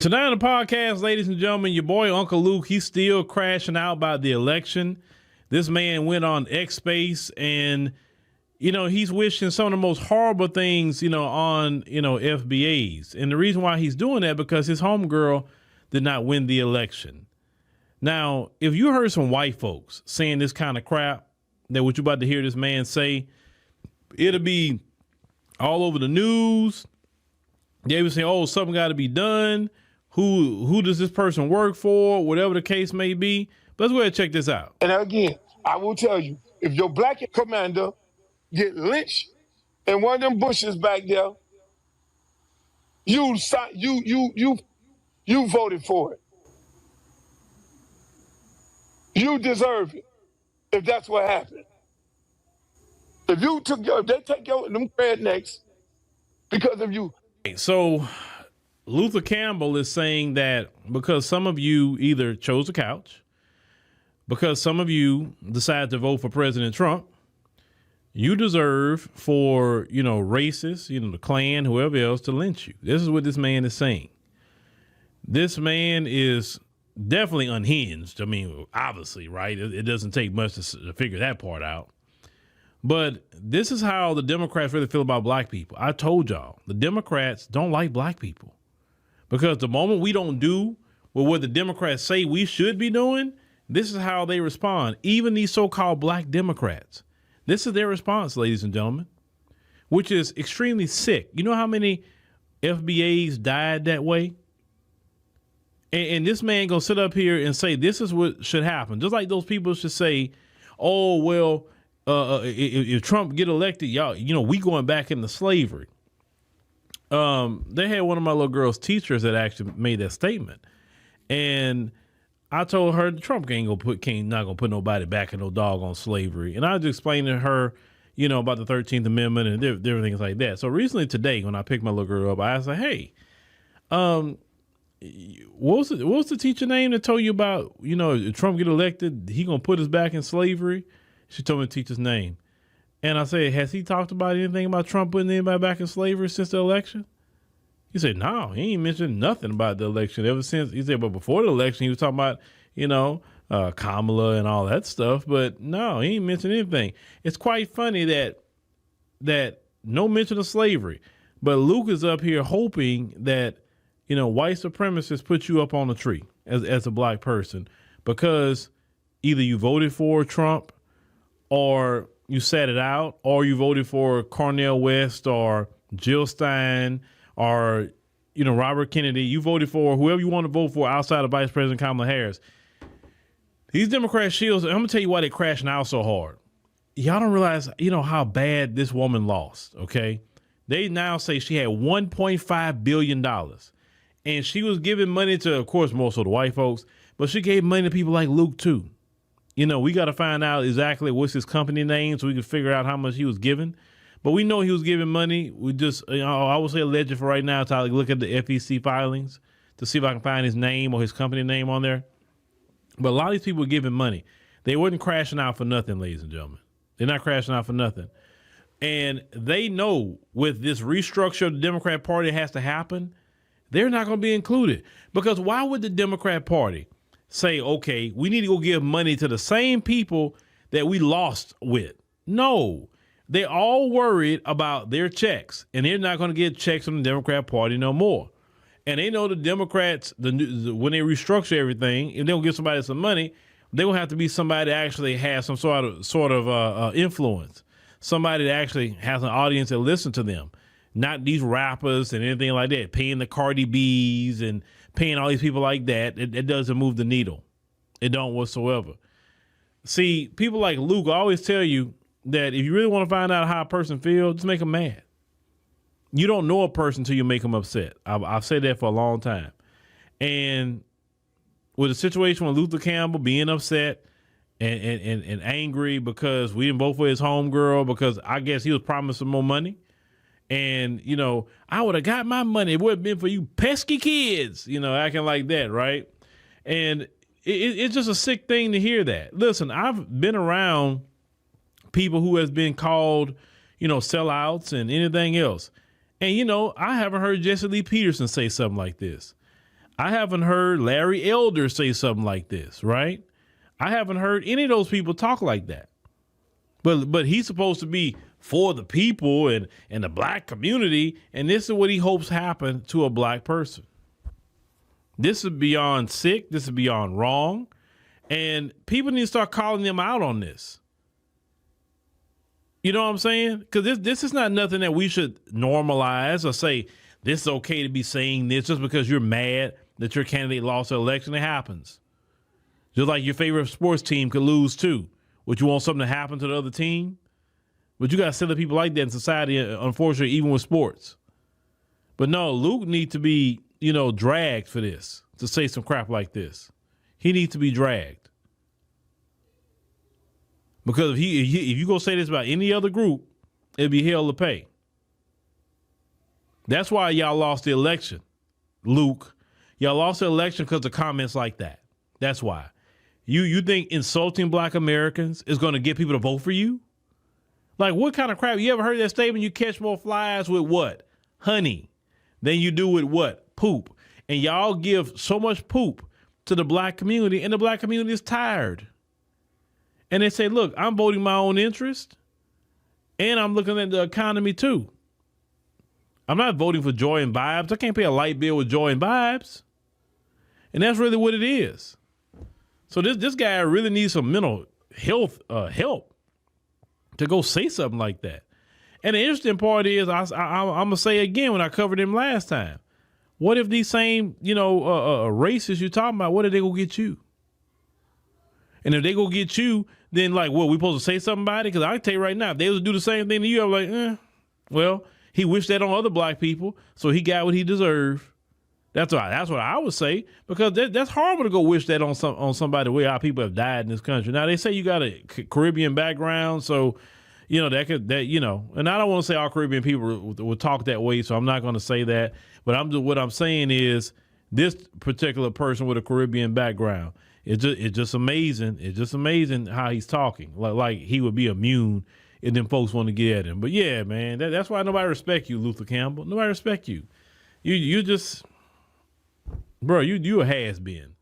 Tonight on the podcast, ladies and gentlemen, your boy Uncle Luke, he's still crashing out about the election. This man went on X Space and, he's wishing some of the most horrible things, on, FBAs. And the reason why he's doing that, because his homegirl did not win the election. Now, if you heard some white folks saying this kind of crap, that what you're about to hear this man say, it'll be all over the news. They would say, oh, something got to be done. Who does this person work for? Whatever the case may be. But let's go ahead and check this out. And again, I will tell you, if your black commander get lynched in one of them bushes back there, you voted for it. You deserve it. If that's what happened. If they take them rednecks because of you. So Luther Campbell is saying that because some of you either chose a couch, because some of you decided to vote for President Trump, you deserve for, racists, the Klan, whoever else to lynch you. This is what this man is saying. This man is definitely unhinged. I mean, obviously, right? It doesn't take much to figure that part out. But this is how the Democrats really feel about black people. I told y'all, the Democrats don't like black people because the moment we don't do what the Democrats say we should be doing, this is how they respond. Even these so-called black Democrats, this is their response, ladies and gentlemen, which is extremely sick. You know how many FBAs died that way? And this man gonna sit up here and say this is what should happen. Just like those people should say, oh, well, if Trump get elected, y'all, we going back into slavery. They had one of my little girl's teachers that actually made that statement. And I told her Trump not gonna put nobody back in no doggone slavery. And I just explained to her, about the 13th Amendment and different things like that. So recently today, when I picked my little girl up, I asked her, hey, what was the teacher name that told you about, if Trump get elected, he gonna put us back in slavery? She told me the teacher's name. And I said, has he talked about anything about Trump putting anybody back in slavery since the election? He said, no, he ain't mentioned nothing about the election ever since. He said, but before the election, he was talking about, Kamala and all that stuff. But no, he ain't mentioned anything. It's quite funny that no mention of slavery. But Luke is up here hoping that, white supremacists put you up on a tree as a black person because either you voted for Trump or you sat it out, or you voted for Cornel West or Jill Stein or, Robert Kennedy. You voted for whoever you want to vote for outside of Vice President Kamala Harris. These Democrat shills, I'm going to tell you why they're crashing out so hard. Y'all don't realize, how bad this woman lost, okay? They now say she had $1.5 billion. And she was giving money to, of course, most of the white folks, but she gave money to people like Luke, too. We got to find out exactly what's his company name so we can figure out how much he was giving. But we know he was giving money. We just, I would say alleged for right now to look at the FEC filings to see if I can find his name or his company name on there. But a lot of these people were giving money. They wasn't crashing out for nothing, ladies and gentlemen. They're not crashing out for nothing. And they know with this restructure of the Democrat Party has to happen, they're not going to be included. Because why would the Democrat Party say, okay, we need to go give money to the same people that we lost with? No, they're all worried about their checks, and they're not going to get checks from the Democrat Party no more. And they know the Democrats, when they restructure everything, if they don't give somebody some money, they're going to have to be somebody that actually has some sort of influence, somebody that actually has an audience that listens to them, not these rappers and anything like that, paying the Cardi B's and paying all these people like that. It doesn't move the needle. It don't whatsoever. See, people like Luke always tell you that if you really want to find out how a person feels, just make them mad. You don't know a person until you make them upset. I've said that for a long time. And with the situation with Luther Campbell being upset and angry because we didn't vote for his homegirl because I guess he was promising more money. And, I would have got my money. It would have been for you pesky kids, acting like that, right? And it's just a sick thing to hear that. Listen, I've been around people who has been called, sellouts and anything else. And, I haven't heard Jesse Lee Peterson say something like this. I haven't heard Larry Elder say something like this, right? I haven't heard any of those people talk like that. But he's supposed to be for the people and the black community, and this is what he hopes happen to a black person. This is beyond sick. This is beyond wrong. And people need to start calling them out on this. You know what I'm saying? Because this is not nothing that we should normalize or say, this is okay to be saying this just because you're mad that your candidate lost the election. It happens. Just like your favorite sports team could lose too. Would you want something to happen to the other team? But you got silly people like that in society, unfortunately, even with sports. But no, Luke needs to be, dragged for this, to say some crap like this. He needs to be dragged. Because if you go say this about any other group, it'd be hell to pay. That's why y'all lost the election, Luke. Y'all lost the election because of comments like that. That's why. You think insulting black Americans is going to get people to vote for you? Like, what kind of crap? You ever heard that statement? You catch more flies with what? Honey. Than you do with what? Poop. And y'all give so much poop to the black community, and the black community is tired. And they say, look, I'm voting my own interest, and I'm looking at the economy too. I'm not voting for joy and vibes. I can't pay a light bill with joy and vibes. And that's really what it is. So this guy really needs some mental health help to go say something like that. And the interesting part is, I'm going to say again when I covered him last time, what if these same, racists you're talking about, what if they go get you? And if they go get you, then we supposed to say something about it? Because I can tell you right now, if they was to do the same thing to you, I'm like, well, he wished that on other black people, so he got what he deserved. That's what I would say, because that's horrible to go wish that on somebody where our people have died in this country. Now they say you got a Caribbean background, so and I don't want to say all Caribbean people would talk that way, so I'm not going to say that. But what I'm saying is this particular person with a Caribbean background, it's just amazing. It's just amazing how he's talking, like he would be immune, and then folks want to get at him. But yeah, man, that's why nobody respect you, Luther Campbell. Nobody respect you. You just. Bro, you a has-been.